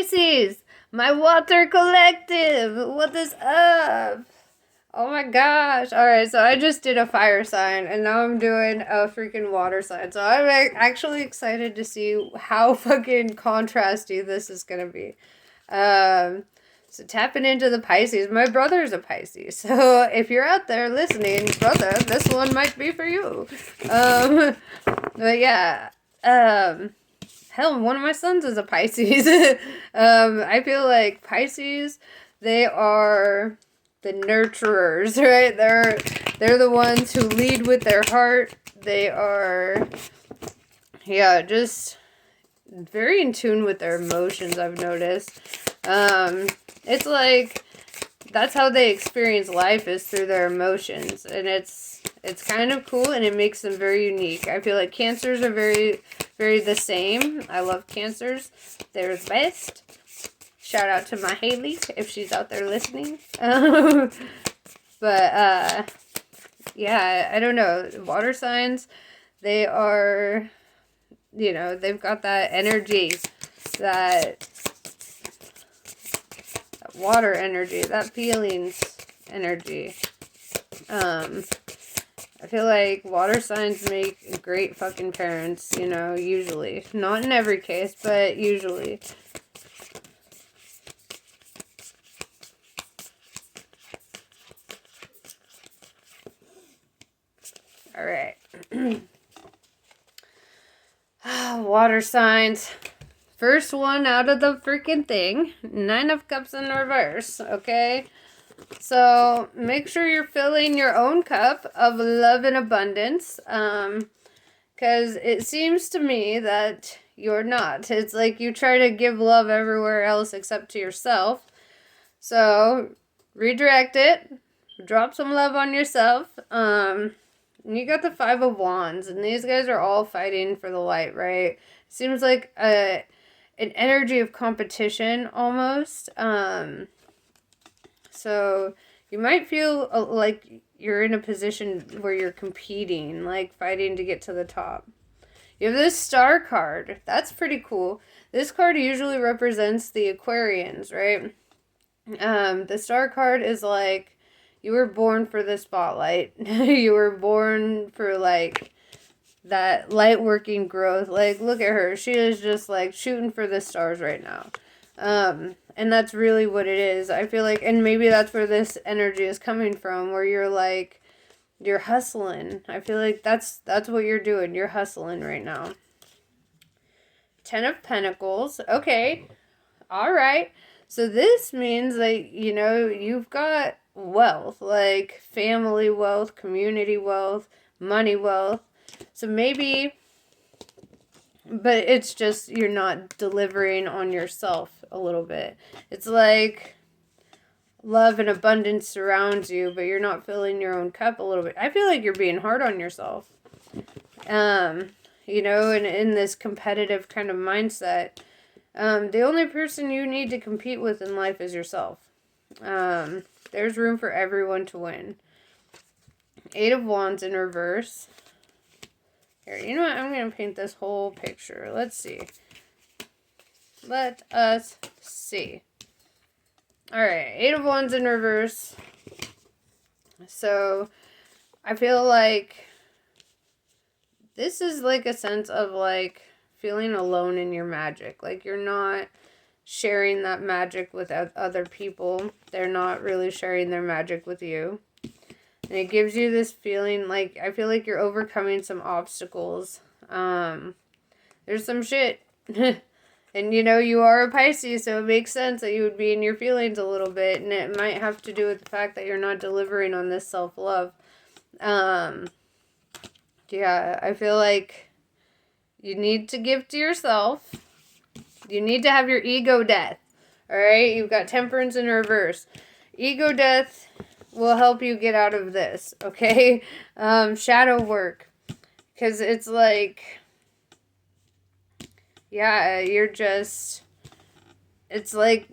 Pisces, my water collective, what is up? Oh my gosh. Alright, so I just did a fire sign and now I'm doing a freaking water sign. So I'm actually excited to see how fucking contrasty this is gonna be. So tapping into the Pisces. My brother's a Pisces. So if you're out there listening, brother, this one might be for you. But yeah. Hell, one of my sons is a Pisces. I feel like Pisces, they are the nurturers, right? They're the ones who lead with their heart. They are, yeah, just very in tune with their emotions, I've noticed. It's like, that's how they experience life, is through their emotions. And it's kind of cool, and it makes them very unique. I feel like Cancers are very, very the same. I love Cancers. They're the best. Shout out to my Haley, if she's out there listening. But, yeah, I don't know. Water signs, they are, you know, they've got that energy, that water energy, that feelings energy. I feel like water signs make great fucking parents, you know, usually. Not in every case, but usually. Alright. Water signs. First one out of the freaking thing. 9 of Cups in reverse, okay? So make sure you're filling your own cup of love and abundance. Because it seems to me that you're not. It's like you try to give love everywhere else except to yourself. So redirect it. Drop some love on yourself. And you got the 5 of Wands, and these guys are all fighting for the light, right? Seems like an energy of competition almost. So you might feel like you're in a position where you're competing, like fighting to get to the top. You have this Star card. That's pretty cool. This card usually represents the Aquarians, right? The Star card is like, you were born for the spotlight. You were born for, like, that light working growth. Like, look at her. She is just, like, shooting for the stars right now. And that's really what it is. I feel like, and maybe that's where this energy is coming from, where you're, like, you're hustling. I feel like that's what you're doing. You're hustling right now. 10 of Pentacles. Okay. All right. So this means that, you know, you've got wealth, like family wealth, community wealth, money wealth. So maybe, but it's just you're not delivering on yourself a little bit. It's like love and abundance surrounds you, but you're not filling your own cup a little bit. I feel like you're being hard on yourself. You know, and in this competitive kind of mindset, the only person you need to compete with in life is yourself. There's room for everyone to win. 8 of Wands in reverse. Here, you know what? I'm going to paint this whole picture. Let's see. Let us see. Alright, 8 of Wands in reverse. So, I feel like this is like a sense of like feeling alone in your magic. Like you're not sharing that magic with other people. They're not really sharing their magic with you. And it gives you this feeling like, I feel like you're overcoming some obstacles. There's some shit. And you know, you are a Pisces, so it makes sense that you would be in your feelings a little bit. And it might have to do with the fact that you're not delivering on this self-love. Yeah, I feel like you need to give to yourself. You need to have your ego death. Alright? You've got Temperance in reverse. Ego death will help you get out of this. Okay? Shadow work. Because it's like, yeah, you're just, it's like,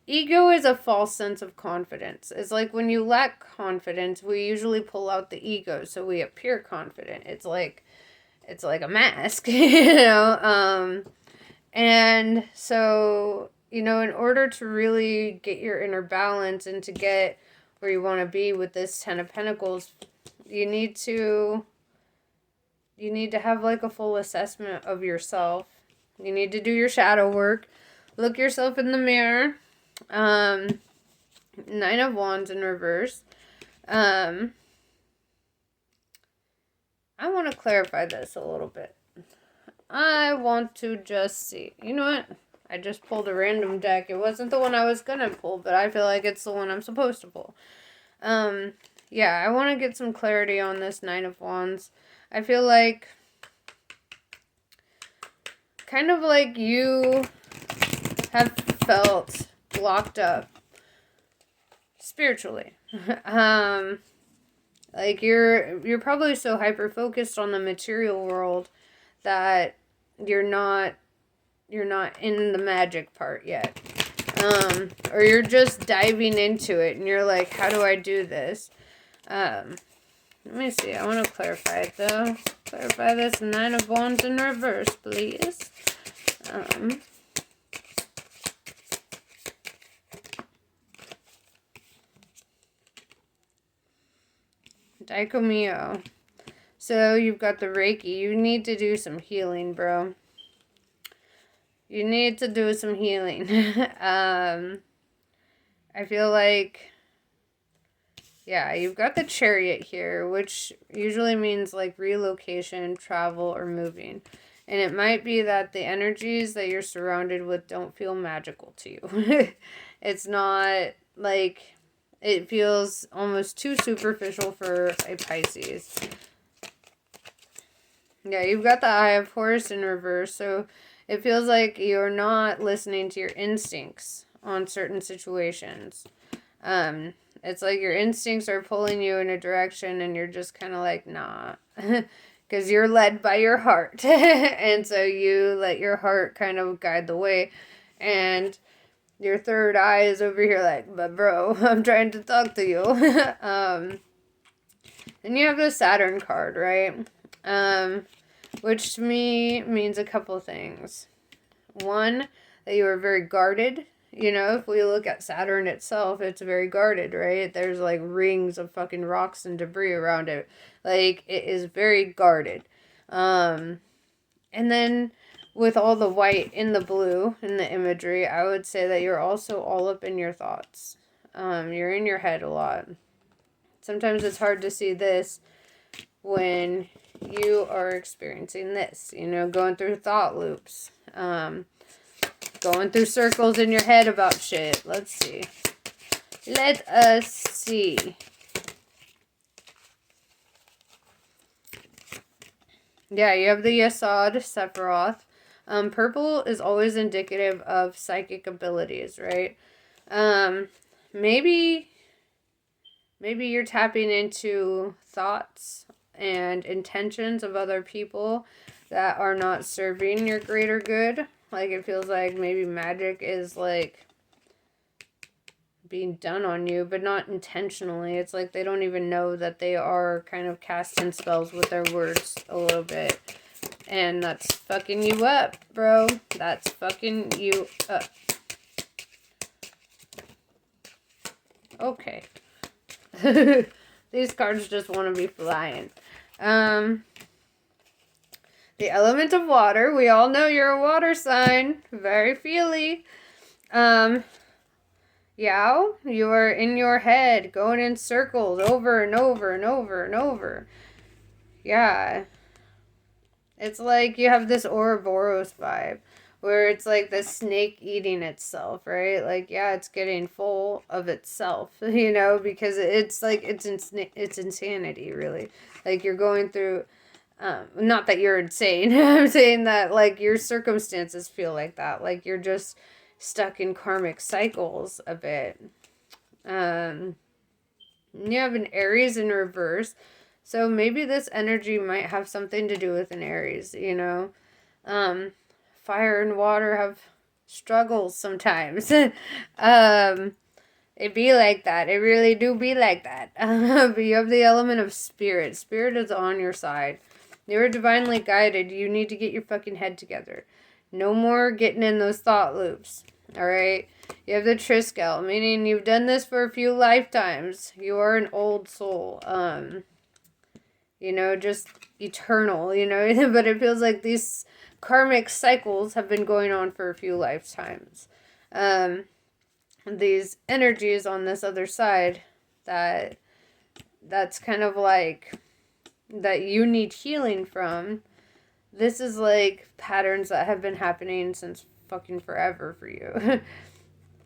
ego is a false sense of confidence. It's like when you lack confidence, we usually pull out the ego so we appear confident. It's like a mask, you know? And so, you know, in order to really get your inner balance and to get where you want to be with this 10 of Pentacles, you need to have like a full assessment of yourself. You need to do your shadow work. Look yourself in the mirror. 9 of Wands in reverse. I want to clarify this a little bit. I want to just see. You know what? I just pulled a random deck. It wasn't the one I was going to pull, but I feel like it's the one I'm supposed to pull. Yeah, I want to get some clarity on this 9 of Wands. I feel like kind of like you have felt blocked up spiritually. Like you're probably so hyper focused on the material world that you're not in the magic part yet. Or you're just diving into it and you're like, how do I do this? Let me see. I want to clarify it though. Clarify this 9 of Wands in reverse, please. Daikomio. So you've got the Reiki. You need to do some healing, bro. You need to do some healing. I feel like, yeah, you've got the Chariot here, which usually means like relocation, travel, or moving. And it might be that the energies that you're surrounded with don't feel magical to you. It's not like, it feels almost too superficial for a Pisces. Yeah, you've got the Eye of Horus in reverse, so it feels like you're not listening to your instincts on certain situations. It's like your instincts are pulling you in a direction and you're just kind of like, nah. Because you're led by your heart. And so you let your heart kind of guide the way. And your third eye is over here like, but bro, I'm trying to talk to you. And you have the Saturn card, right? Which to me means a couple things. One, that you are very guarded. You know, if we look at Saturn itself, it's very guarded, right? There's like rings of fucking rocks and debris around it. Like, it is very guarded. And then with all the white in the blue in the imagery, I would say that you're also all up in your thoughts. You're in your head a lot. Sometimes it's hard to see this when you are experiencing this, you know, going through thought loops, going through circles in your head about shit. Let's see. Let us see. Yeah, you have the Yesod Sephiroth. Purple is always indicative of psychic abilities, right? Maybe you're tapping into thoughts and intentions of other people that are not serving your greater good. Like, it feels like maybe magic is like being done on you, but not intentionally. It's like they don't even know that they are kind of casting spells with their words a little bit. And that's fucking you up, bro. That's fucking you up. Okay. These cards just want to be flying. The element of water. We all know you're a water sign. Very feely. Yao, you are in your head, going in circles over and over and over and over. Yeah. It's like you have this Ouroboros vibe, where it's like the snake eating itself, right? Like, yeah, it's getting full of itself, you know, because it's like, it's insanity, really. Like, you're going through, not that you're insane, I'm saying that, like, your circumstances feel like that. Like, you're just stuck in karmic cycles a bit. You have an Aries in reverse. So maybe this energy might have something to do with an Aries, you know. Fire and water have struggles sometimes. It be like that. It really do be like that. But you have the element of spirit. Spirit is on your side. You're divinely guided. You need to get your fucking head together. No more getting in those thought loops. All right. You have the Triskel, meaning you've done this for a few lifetimes. You are an old soul. You know, just eternal, you know, but it feels like these karmic cycles have been going on for a few lifetimes. These energies on this other side that's kind of like that you need healing from. This is like patterns that have been happening since fucking forever for you.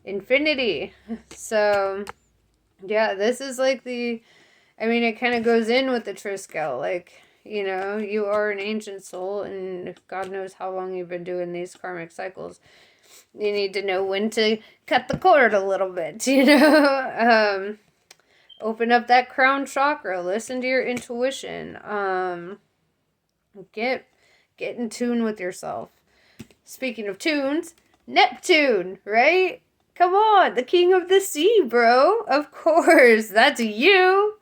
Infinity. So, yeah, this is like it kind of goes in with the Triskel. Like, you know, you are an ancient soul, and God knows how long you've been doing these karmic cycles. You need to know when to cut the cord a little bit, you know? Open up that crown chakra. Listen to your intuition. Get in tune with yourself. Speaking of tunes, Neptune, right? Come on, the king of the sea, bro. Of course, that's you.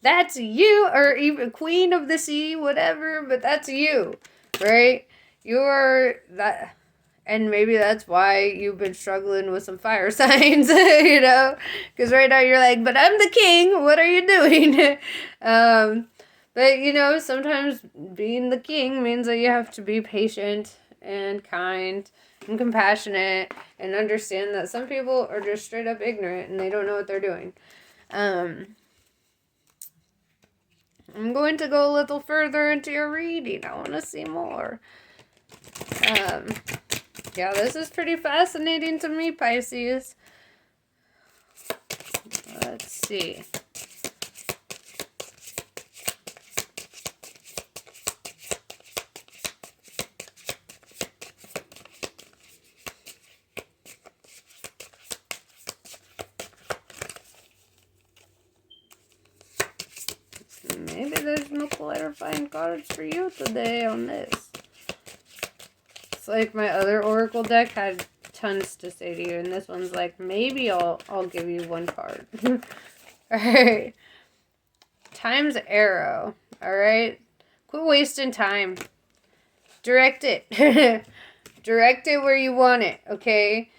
That's you, or even queen of the sea, whatever, but that's you, right? You're that, and maybe that's why you've been struggling with some fire signs, you know? Because right now you're like, but I'm the king, what are you doing? But, you know, sometimes being the king means that you have to be patient and kind and compassionate and understand that some people are just straight up ignorant and they don't know what they're doing. I'm going to go a little further into your reading. I want to see more. Yeah, this is pretty fascinating to me, Pisces. Let's see. Maybe there's no clarifying cards for you today on this. It's like my other oracle deck had tons to say to you, and this one's like, maybe I'll give you one card. Alright. Time's arrow. Alright? Quit wasting time. Direct it. Direct it where you want it, okay?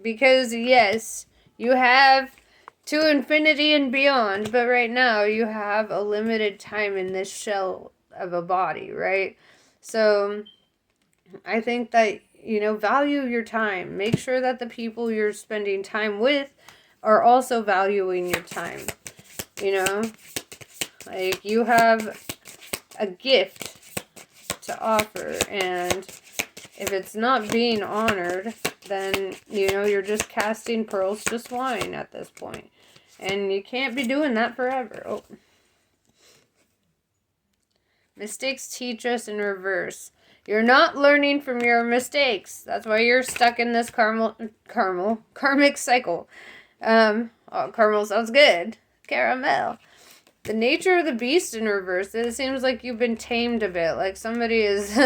Because yes, you have to infinity and beyond, but right now you have a limited time in this shell of a body, right? So I think that, you know, value your time. Make sure that the people you're spending time with are also valuing your time. You know, like you have a gift to offer, and if it's not being honored, then, you know, you're just casting pearls to swine at this point. And you can't be doing that forever. Oh. Mistakes teach us in reverse. You're not learning from your mistakes. That's why you're stuck in this karmic cycle. Caramel sounds good. Caramel. The nature of the beast in reverse. It seems like you've been tamed a bit. Like somebody is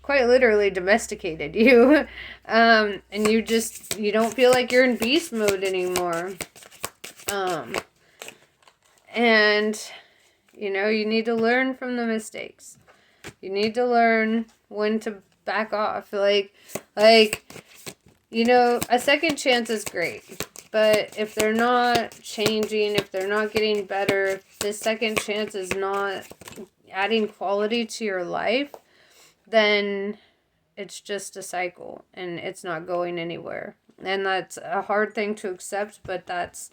quite literally domesticated you. And you don't feel like you're in beast mode anymore. And, you know, you need to learn from the mistakes. You need to learn when to back off. Like, you know, a second chance is great. But if they're not changing, if they're not getting better, if this second chance is not adding quality to your life, then it's just a cycle and it's not going anywhere. And that's a hard thing to accept, but that's,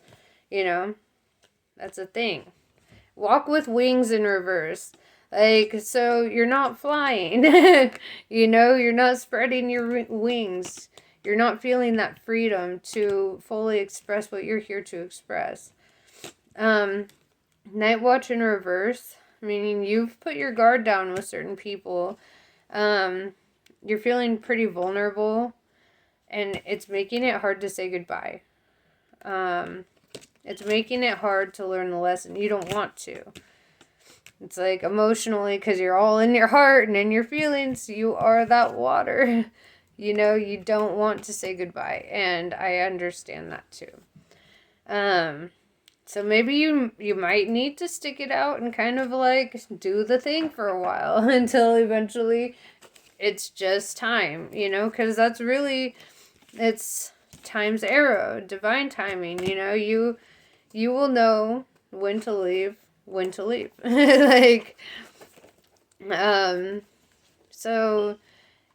you know, that's a thing. Walk with wings in reverse. Like, so you're not flying. You know, you're not spreading your wings. You're not feeling that freedom to fully express what you're here to express. Night watch in reverse, meaning you've put your guard down with certain people. You're feeling pretty vulnerable, and it's making it hard to say goodbye. It's making it hard to learn the lesson. You don't want to. It's like emotionally, because you're all in your heart and in your feelings, you are that water. You know, you don't want to say goodbye, and I understand that too. So maybe you might need to stick it out and kind of like do the thing for a while until eventually it's just time, you know, because that's really, it's time's arrow, divine timing, you know, you will know when to leave, like, so,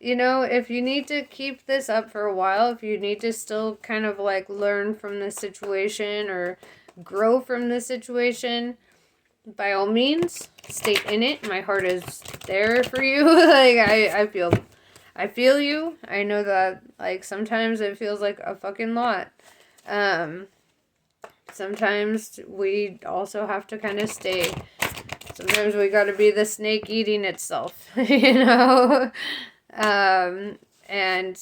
you know, if you need to keep this up for a while, if you need to still kind of like learn from the situation or grow from the situation, by all means, stay in it. My heart is there for you. Like, I feel you. I know that, like, sometimes it feels like a fucking lot. Sometimes we also have to kind of stay. Sometimes we got to be the snake eating itself, you know? And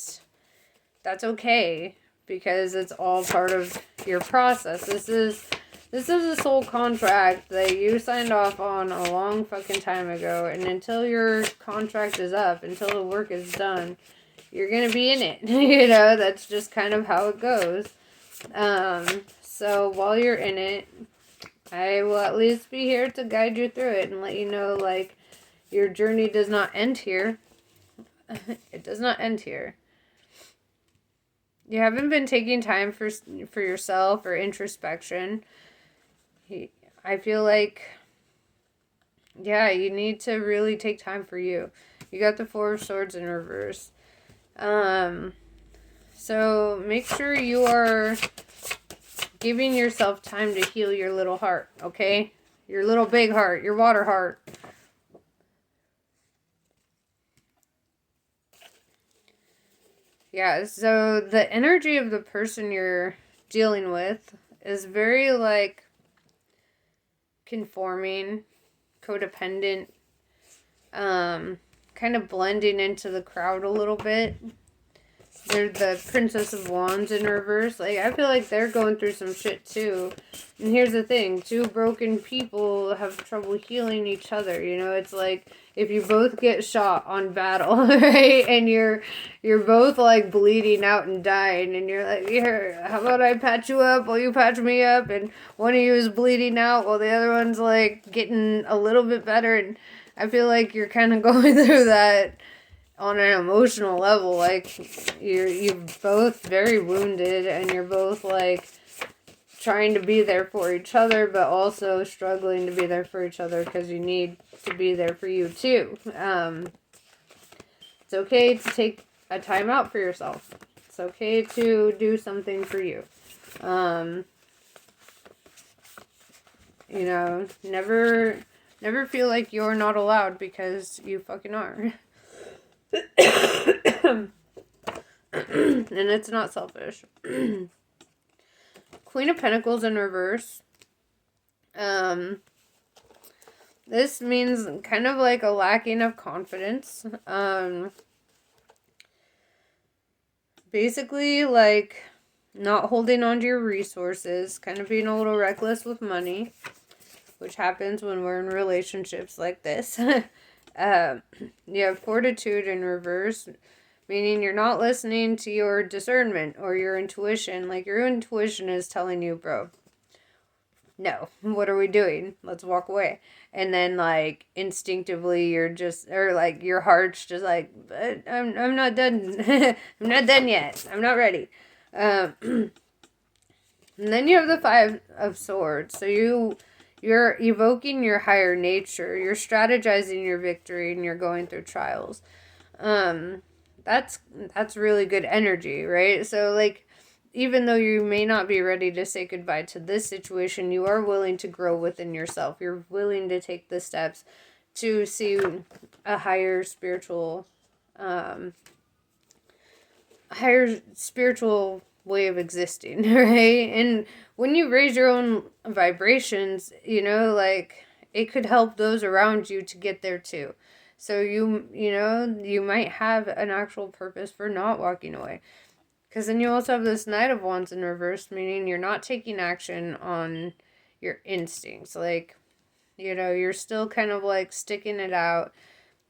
that's okay, because it's all part of your process. This is a soul contract that you signed off on a long fucking time ago, and until your contract is up, until the work is done, you're gonna be in it. You know, that's just kind of how it goes. So while you're in it, I will at least be here to guide you through it and let you know, like, your journey does not end here. It does not end here. You haven't been taking time for yourself or introspection. I feel like, yeah, you need to really take time for you. You got the Four of Swords in reverse. So make sure you are giving yourself time to heal your little heart, okay? Your little big heart, your water heart. Yeah, so the energy of the person you're dealing with is very, like, conforming, codependent, kind of blending into the crowd a little bit. They're the Princess of Wands in reverse. Like, I feel like they're going through some shit too. And here's the thing, two broken people have trouble healing each other, you know? It's like if you both get shot on battle, right? And you're both like bleeding out and dying, and you're like, here, how about I patch you up while you patch me up? And one of you is bleeding out while the other one's like getting a little bit better. And I feel like you're kind of going through that on an emotional level. Like, you're both very wounded, and you're both like trying to be there for each other, but also struggling to be there for each other because you need to be there for you too. It's okay to take a time out for yourself. It's okay to do something for you. You know, never feel like you're not allowed, because you fucking are. And it's not selfish. Queen of Pentacles in reverse. This means kind of like a lacking of confidence. Basically, like, not holding on to your resources, kind of being a little reckless with money, which happens when we're in relationships like this. You have Fortitude in reverse, meaning you're not listening to your discernment or your intuition. Like, your intuition is telling you, bro, no, what are we doing? Let's walk away. And then, like, instinctively you're just, or like your heart's just like, but I'm not done. I'm not done yet. I'm not ready. And then you have the Five of Swords. So you're evoking your higher nature. You're strategizing your victory, and you're going through trials. That's really good energy, right? So, like, even though you may not be ready to say goodbye to this situation, you are willing to grow within yourself. You're willing to take the steps to see a higher spiritual way of existing, right? And when you raise your own vibrations, you know, like, it could help those around you to get there too. So you know, you might have an actual purpose for not walking away. Because then you also have this Knight of Wands in reverse, meaning you're not taking action on your instincts. Like, you know, you're still kind of like sticking it out.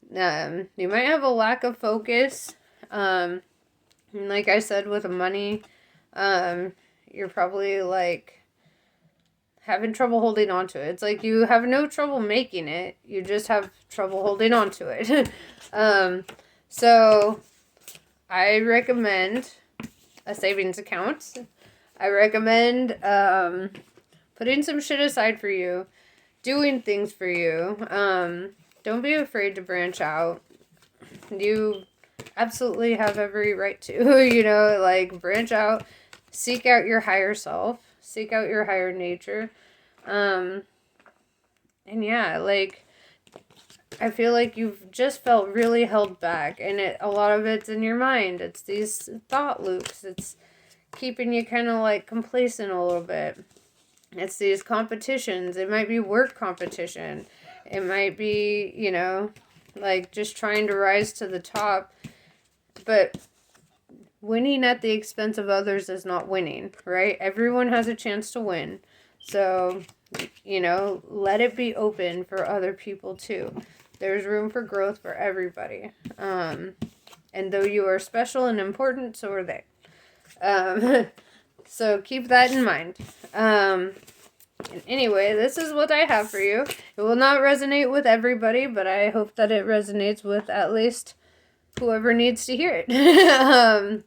You might have a lack of focus. Like I said, with money, you're probably like having trouble holding on to it. It's like you have no trouble making it. You just have trouble holding on to it. So I recommend a savings account. I recommend putting some shit aside for you, doing things for you. Don't be afraid to branch out. You absolutely have every right to, you know, like, branch out, seek out your higher self, seek out your higher nature. And yeah, like, I feel like you've just felt really held back, and a lot of it's in your mind. It's these thought loops. It's keeping you kind of like complacent a little bit. It's these competitions. It might be work competition. It might be, you know, like just trying to rise to the top. But winning at the expense of others is not winning, right? Everyone has a chance to win. So, you know, let it be open for other people too. There's room for growth for everybody. And though you are special and important, so are they. So keep that in mind. And anyway, this is what I have for you. It will not resonate with everybody, but I hope that it resonates with at least whoever needs to hear it.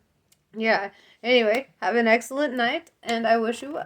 Yeah. Anyway, have an excellent night, and I wish you well.